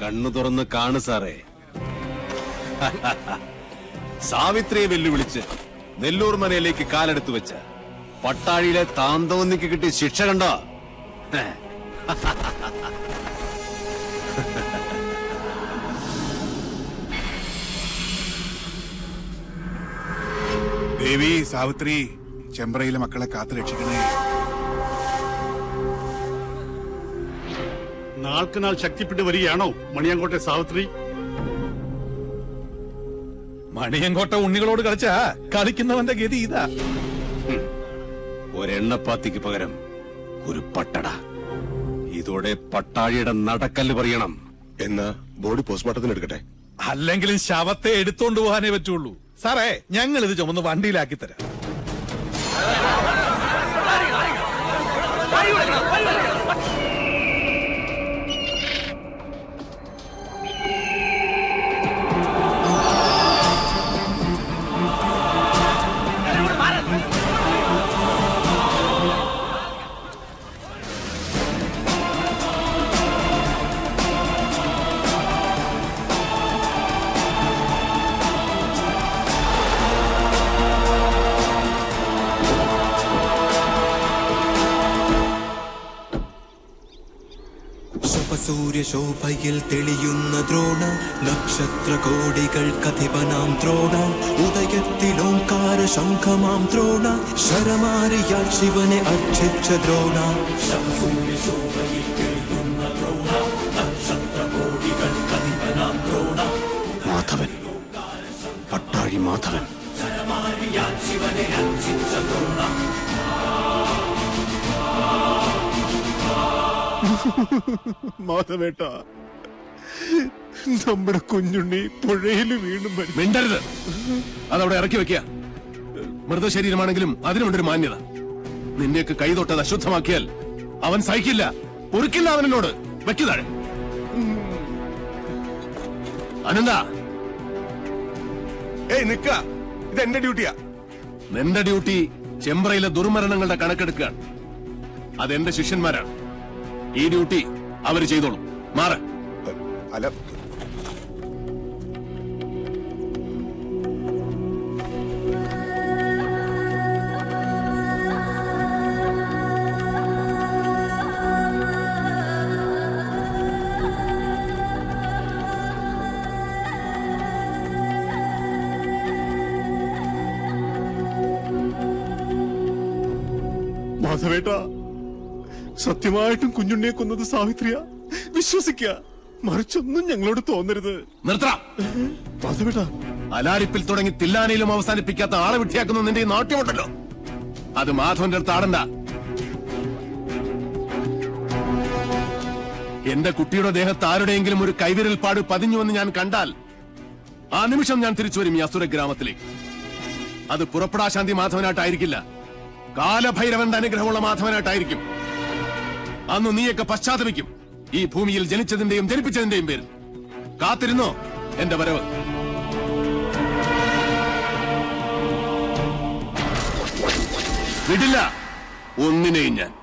കണ്ണു തുറന്ന് കാണു സാറേ. സാവിത്രിയെ വെല്ലുവിളിച്ച് നെല്ലൂർ മനയിലേക്ക് കാലെടുത്തു വെച്ച പട്ടാഴിയിലെ താന്തോന്നിക്ക് കിട്ടിയ ശിക്ഷ കണ്ടോ? ദേവി സാവിത്രി, ചെമ്പ്രയിലെ മക്കളെ കാത്തു രക്ഷിക്കണേ. നാൾക്കുനാൾ ശക്തിപ്പെട്ടു വരികയാണോ മണിയങ്കോട്ടെ സാവിത്രി? മണിയങ്കോട്ട ഉണ്ണികളോട് കളിച്ചാ കളിക്കുന്നവന്റെ ഗതി ഇതാ. ഒരെണ്ണപ്പാത്തിക്ക് പകരം ഒരു പട്ടട. ഇതോടെ പട്ടാഴിയുടെ നടക്കല്ല് പറയണം. എന്നാ ബോഡി പോസ്റ്റ്മോർട്ടത്തിന് എടുക്കട്ടെ? അല്ലെങ്കിലും ശവത്തെ എടുത്തോണ്ട് പോകാനേ പറ്റുള്ളൂ. സാറേ, ഞങ്ങൾ ഇത് ചുമന്ന് വണ്ടിയിലാക്കി തരാം. സൂര്യശോഭയിൽ തെളിയുന്ന ദ്രോണ, നക്ഷത്ര കോടികൾ കഥിപനാം ദ്രോണ, ഉദയത്തിലോംകാര ശംഖമാം ദ്രോണ, ശരമാരിയാൽ ശിവനെ അർച്ചിച്ച ദ്രോണ. സൂര്യശോഭയിൽ തെളിയുന്ന ദ്രോണ, നക്ഷത്ര കോടികൾ കഥിപനാം ദ്രോണ, മാധവൻ, പട്ടാഴി മാധവൻ. ശരമാരിയാൽ ശിവനെ അർച്ചിച്ച ദ്രോണ. മാധവേട്ട, നമ്മുടെ കുഞ്ഞുണ്ണി പുഴയിൽ വീണ്ടും മിണ്ടരുത്. അതവിടെ ഇറക്കി വെക്കുക. മൃതശരീരമാണെങ്കിലും അതിനുണ്ടൊരു മാന്യത. നിന്റെയൊക്കെ കൈ തൊട്ടത് അശുദ്ധമാക്കിയാൽ അവൻ സഹിക്കില്ല, പൊറുക്കില്ല. അവനോട് വെക്കുതാഴെ. അനന്ത, നിക്ക, ഇത് എന്റെ ഡ്യൂട്ടിയാ. നിന്റെ ഡ്യൂട്ടി ചെമ്പ്രയിലെ ദുർമരണങ്ങളുടെ കണക്കെടുക്കുകയാണ്. അതെന്റെ ശിഷ്യന്മാരാണ്. ഈ ഡ്യൂട്ടി അവര് ചെയ്തോളും. മാറ്. അല്ല, മാധവേട്ട, സത്യമായിട്ടും കുഞ്ഞുണ്ണിയെ കൊന്നത് സാവിത്രിയ. വിശ്വസിക്കുക, മറിച്ചൊന്നും ഞങ്ങളോട് തോന്നരുത്. നിർത്തണം. മാധവേട്ട, അലാരിപ്പിൽ തുടങ്ങി തില്ലാനയിലും അവസാനിപ്പിക്കാത്ത ആളെ വിട്ടിയാക്കുന്ന നിന്റെ ഈ നാട്യമുണ്ടല്ലോ, അത് മാധവന്റെ അടുത്ത് ആടണ്ട. എന്റെ കുട്ടിയുടെ ദേഹത്ത് ആരുടെയെങ്കിലും ഒരു കൈവിരൽ പാട് പതിഞ്ഞുവെന്ന് ഞാൻ കണ്ടാൽ ആ നിമിഷം ഞാൻ തിരിച്ചു വരും ഈ അസുര ഗ്രാമത്തിലേക്ക്. അത് പുറപ്പെടാശാന്തി മാധവനായിട്ടായിരിക്കില്ല, കാലഭൈരവന്റെ അനുഗ്രഹമുള്ള മാധവനായിട്ടായിരിക്കും. അന്ന് നീയൊക്കെ പശ്ചാത്തപിക്കും, ഈ ഭൂമിയിൽ ജനിച്ചതിന്റെയും ജനിപ്പിച്ചതിന്റെയും പേരിൽ. കാത്തിരുന്നോ എന്റെ വരവ്. വിടില്ല ഒന്നിനെയും ഞാൻ.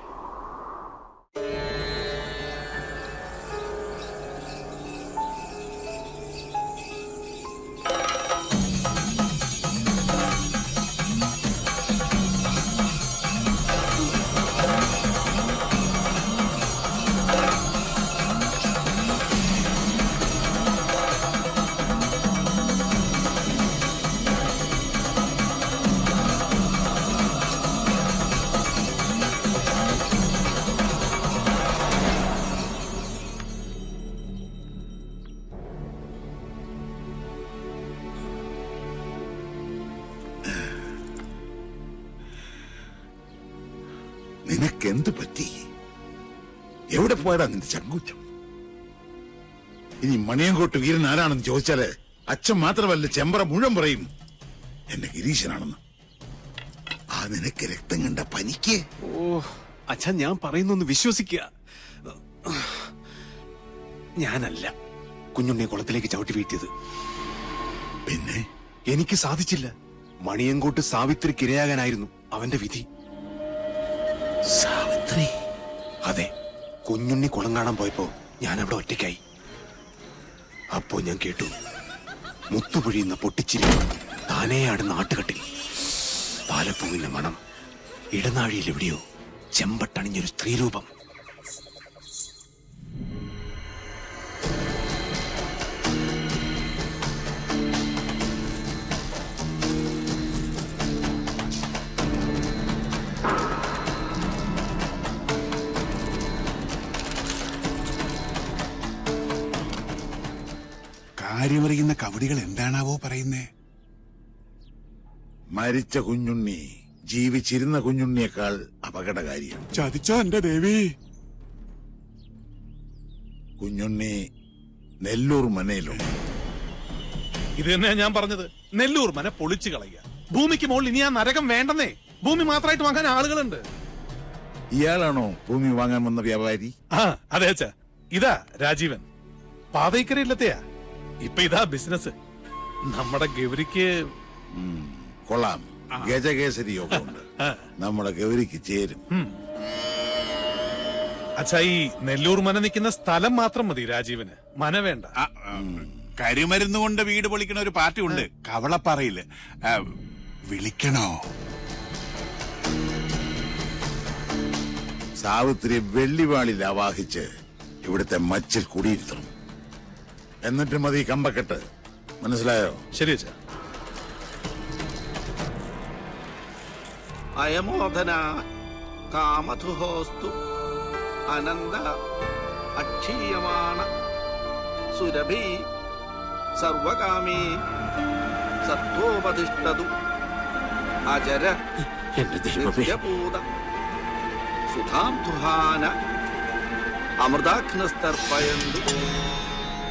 നിനക്കെന്ത് പറ്റി? എവിടെ പോയടാ നിന്റെ ചങ്കൂറ്റം? ഇനി മണിയങ്കോട്ട് വീരൻ ആരാണെന്ന് ചോദിച്ചാല് അച്ഛൻ മാത്രമല്ല, ചെമ്പ്ര മുഴുവൻ പറയും എന്റെ ഗിരീശനാണെന്ന്. ആ നിനക്ക് രക്തം കണ്ട പനിക്ക്. ഓ അച്ഛൻ, ഞാൻ പറയുന്നൊന്ന് വിശ്വസിക്കുക. ഞാനല്ല കുഞ്ഞുണ്ണിയെ കുളത്തിലേക്ക് ചവിട്ടി വീഴ്ത്തിയത്. പിന്നെ എനിക്ക് സാധിച്ചില്ല. മണിയങ്കോട്ട് സാവിത്രിക്ക് ഇരയാകാനായിരുന്നു അവന്റെ വിധി. സാവിത്രി? അതെ, കുഞ്ഞുണ്ണി കുളം കാണാൻ പോയപ്പോ ഞാൻ അവിടെ ഒറ്റയ്ക്കായി. അപ്പോ ഞാൻ കേട്ടു മുത്തുപൊഴിയുന്ന പൊട്ടിച്ചിരി, താനേ ആടുന്ന ആട്ടുകട്ടിൽ പാലപ്പൂവിന്റെ മണം, ഇടനാഴിയിൽ എവിടെയോ ചെമ്പട്ടണിഞ്ഞൊരു സ്ത്രീരൂപം. കാര്യമറിയുന്ന കവടികൾ എന്താണാവോ പറയുന്നേ? മരിച്ച കുഞ്ഞുണ്ണി ജീവിച്ചിരുന്ന കുഞ്ഞുണ്ണിയേക്കാൾ അപകടകാരിയാണ്. ചതിച്ചോ എന്റെ ദേവി? കുഞ്ഞുണ്ണി നെല്ലൂർ മനയിലും. ഇത് തന്നെയാ ഞാൻ പറഞ്ഞത്. നെല്ലൂർ മന പൊളിച്ചു കളയുക. ഭൂമിക്ക് മുകളിൽ ഇനി ആ നരകം വേണ്ടെന്നേ. ഭൂമി മാത്രമായിട്ട് വാങ്ങാൻ ആളുകളുണ്ട്. ഇയാളാണോ ഭൂമി വാങ്ങാൻ വന്ന വ്യാപാരി? ആ അതെ അച്ഛാ, ഇതാ രാജീവൻ. പാതയ്ക്കരയില്ലത്തെയാ. ഇപ്പൊ ഇതാ ബിസിനസ്. നമ്മുടെ ഗൗരിക്ക് കൊള്ളാം, ഗജകേസരി യോഗമുണ്ട്. നമ്മുടെ ഗൗരിക്ക് ചേരും. അച്ഛാ, ഈ നെല്ലൂർ മന നിൽക്കുന്ന സ്ഥലം മാത്രം മതി രാജീവന്, മന വേണ്ട. കരിമരുന്ന് കൊണ്ട് വീട് പൊളിക്കണ ഒരു പാർട്ടി ഉണ്ട് കവളപ്പാറയില്. വിളിക്കണോ? സാവിത്രി വെള്ളിവാളിൽ ആവാഹിച്ച് ഇവിടുത്തെ മച്ചിൽ കുടിയിരുത്തണം. എന്നിട്ട് മതി കമ്പക്കെട്ട്. മനസ്സിലായോ? ശരി അച്ഛാ. അയമോധന കാമധുഹോസ്തു അനന്ത അക്ഷീയമാണ സുരഭി സർവകാമീ സത്വോപതിഷ്ഠതു അജര നിത്യപൂത സുധാംധുഹാന അമൃതാഗ്നസ്തർപ്പയന്തു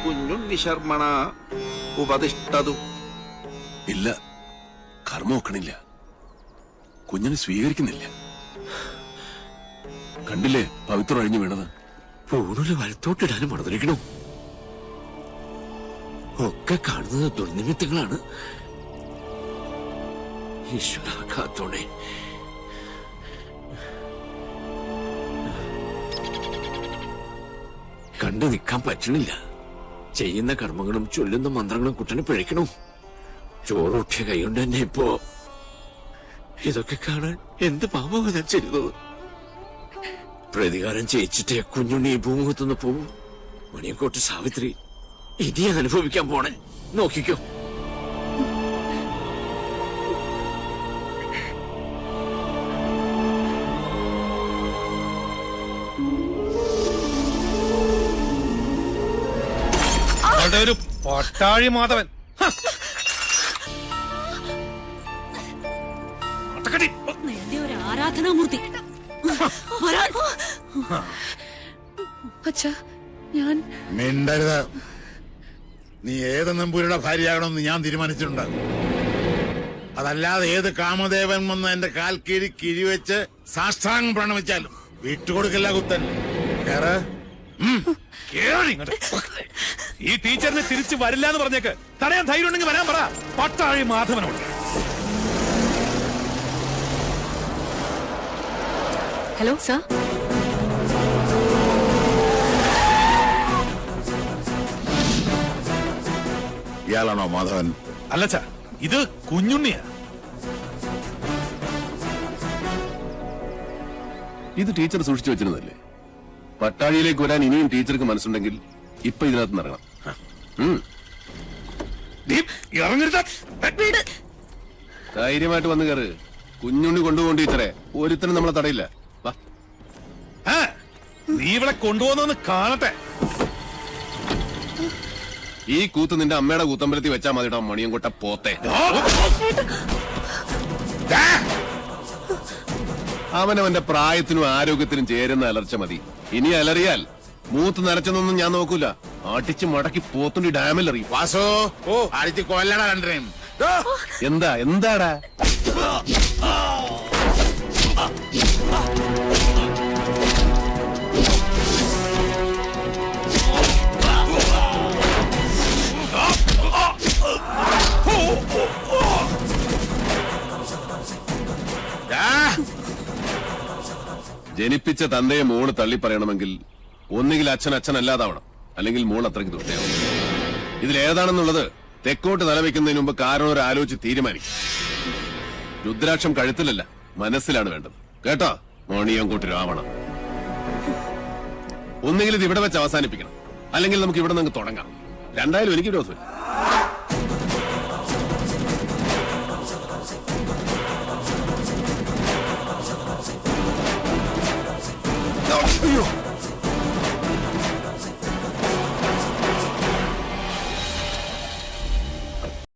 കുഞ്ഞുണ്ണി ശർമ്മണ ഉപതിഷ്ഠതു. ഇല്ല, കർമ്മ ഒക്കണില്ല. കുഞ്ഞിനെ സ്വീകരിക്കുന്നില്ല. കണ്ടില്ലേ പവിത്രം അഴിഞ്ഞു വീണത്? പൂണൂല് വലത്തോട്ടിടാനും മറന്നിരിക്കണു. ഒക്കെ കാണുന്നത് ദുർനിമിത്തങ്ങളാണ്. ഈശ്വര കാത്തോണേ. കണ്ടു നിൽക്കാൻ പറ്റണില്ല. ചെയ്യുന്ന കർമ്മങ്ങളും ചൊല്ലുന്ന മന്ത്രങ്ങളും കുട്ടനെ പിഴയ്ക്കണു. ചോറൂട്ടിയ കൈകൊണ്ട് തന്നെ ഇപ്പോ ഇതൊക്കെ കാണാൻ എന്ത് പാപമാണ് ഞാൻ ചെയ്തത്? പ്രതികാരം ചെയ്യിച്ചിട്ടേ കുഞ്ഞുണ്ണി ഈ ഭൂമുഖത്തുനിന്ന് പോവും. മണിയങ്കോട്ട് സാവിത്രി ഇനി അനുഭവിക്കാൻ പോണേ. നോക്കിക്കോ. ഒരു പട്ടാഴി മാധവൻ. ഒരു ആരാധനാമൂർത്തി. അച്ഛാ, ഞാൻ മിണ്ടരുത്. നീ ഏത് നമ്പൂരിയുടെ ഭാര്യയാകണമെന്ന് ഞാൻ തീരുമാനിച്ചിട്ടുണ്ട്. അതല്ലാതെ ഏത് കാമദേവൻ വന്ന് എന്റെ കാൽ കീഴി കിഴിവെച്ച് സാഷ്ടാംഗം പ്രണമിച്ചാലും വിട്ടുകൊടുക്കില്ല കുത്തൻ. കേറ്. ഈ ടീച്ചറിന് തിരിച്ചു വരില്ല എന്ന് പറഞ്ഞേക്ക്. തടയാൻ ധൈര്യം ഉണ്ടെങ്കിൽ വരാൻ പറ പട്ടാഴി മാധവനോട്. Hello sir. ഇയാളാണോ മാധവൻ? അല്ലച്ചാ, ഇത് കുഞ്ഞുണ്ണിയാ. ഇത് ടീച്ചർ സൂക്ഷിച്ചു വെച്ചിരുന്നല്ലേ? പട്ടാഴിയിലേക്ക് വരാൻ ഇനിയും ടീച്ചർക്ക് മനസ്സുണ്ടെങ്കിൽ ഇപ്പൊ ഇതിനകത്ത് ഇറങ്ങണം. ധൈര്യമായിട്ട് വന്ന് കയറ്. കുഞ്ഞുണ്ണി കൊണ്ടുപോകണ്ട ടീച്ചറെ. ഒരുത്തനും നമ്മളെ തടയില്ല. നീ ഇവിടെ കൊണ്ടുപോകുന്ന കാണട്ടെ. ഈ കൂത്ത് നിന്റെ അമ്മയുടെ കൂത്തമ്പലത്തിൽ വെച്ചാ മതിട്ടോ മണിയൻകൊട്ട പോത്തെ. അവനവന്റെ പ്രായത്തിനും ആരോഗ്യത്തിനും ചേരുന്ന അലർച്ച മതി. ഇനി അലറിയാൽ മൂത്ത് നരച്ചെന്നൊന്നും ഞാൻ നോക്കൂല. അടിച്ച് മടക്കി പോത്തുണ്ടി ഡാമിൽ എറിയും. വാസോ, അടിച്ച് കൊല്ലടാ കണ്ടേ. എന്താടാ? ജനിപ്പിച്ച തന്തയെ മോള് തള്ളി പറയണമെങ്കിൽ ഒന്നുകിൽ അച്ഛൻ അച്ഛനല്ലാതാവണം, അല്ലെങ്കിൽ മോൾ അത്രയ്ക്ക് ദുഷ്ടയാവണം. ഇതിലേതാണെന്നുള്ളത് തെക്കോട്ട് തലവെക്കുന്നതിന് മുമ്പ് കാരണവർ ആലോചിച്ച് തീരുമാനിക്കും. രുദ്രാക്ഷം കഴുത്തിലല്ല, മനസ്സിലാണ് വേണ്ടത്. കേട്ടോ മണിയങ്കോട്ട് രാവണ. ഒന്നുകിൽ ഇത് ഇവിടെ വെച്ച് അവസാനിപ്പിക്കണം, അല്ലെങ്കിൽ നമുക്ക് ഇവിടെ നിന്ന് തുടങ്ങാം. രണ്ടായാലും എനിക്ക് വിരോധമില്ല. അയ്യോ